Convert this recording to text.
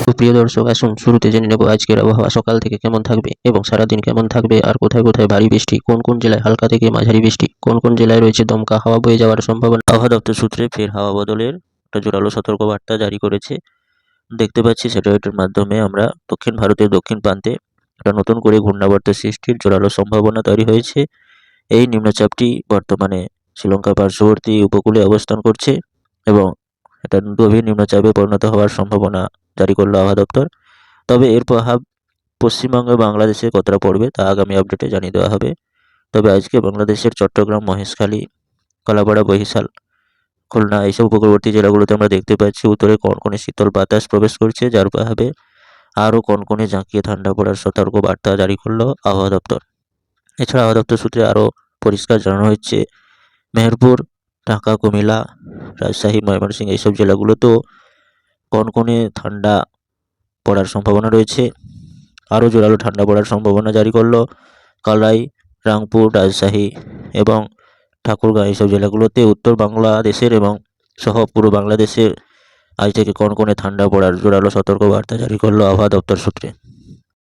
সুপ্রিয় দর্শক, আসুন শুরুতে জেনে নেব আজকের আবহাওয়া সকাল থেকে কেমন থাকবে এবং সারাদিন কেমন থাকবে, আর কোথায় কোথায় ভারী বৃষ্টি, কোন কোন জেলায় হালকা থেকে মাঝারি বৃষ্টি, কোন কোন জেলায় রয়েছে দমকা হাওয়া বয়ে যাওয়ার সম্ভাবনা। আবহাওয়া দপ্তর সূত্রে ফের হাওয়া বদলের একটা জোরালো সতর্কবার্তা জারি করেছে। দেখতে পাচ্ছি স্যাটেলাইটের মাধ্যমে আমরা দক্ষিণ ভারতের দক্ষিণ প্রান্তে একটা নতুন করে ঘূর্ণাবর্ত সৃষ্টির জোরালো সম্ভাবনা তৈরি হয়েছে। এই নিম্নচাপটি বর্তমানে শ্রীলঙ্কার পার্শ্ববর্তী উপকূলে অবস্থান করছে এবং এটা গভীর নিম্নচাপে পরিণত হওয়ার সম্ভাবনা জারি করলো আবহাওয়া দপ্তর। তবে এর প্রভাব পশ্চিমবঙ্গ ও বাংলাদেশে কতটা পড়বে তা আগামী আপডেটে জানিয়ে দেওয়া হবে। তবে আজকে বাংলাদেশের চট্টগ্রাম, মহেশখালী, কলাপাড়া, বরিশাল, খুলনা এইসব উপকূলবর্তী জেলাগুলোতে আমরা দেখতে পাচ্ছি উত্তরে কনকনে শীতল বাতাস প্রবেশ করছে, যার প্রভাবে আরও কনকনে জাঁকিয়ে ঠান্ডা পড়ার সতর্ক বার্তা জারি করলো আবহাওয়া দপ্তর। এছাড়া আবহাওয়া দপ্তর সূত্রে আরও পরিষ্কার জানানো হচ্ছে, মেহেরপুর, ঢাকা, কুমিল্লা, রাজশাহী, ময়মনসিংহ এইসব জেলাগুলোতেও কনকনে ঠান্ডা পড়ার সম্ভাবনা রয়েছে। আরও জোরালো ঠান্ডা পড়ার সম্ভাবনা জারি করলো কালাই, রাংপুর, রাজশাহী এবং ঠাকুরগাঁও এইসব জেলাগুলোতে। উত্তর বাংলাদেশের এবং সহ পুরো বাংলাদেশের আজ থেকে কনকনে ঠান্ডা পড়ার জোরালো সতর্কবার্তা জারি করলো আবহাওয়া দপ্তর সূত্রে।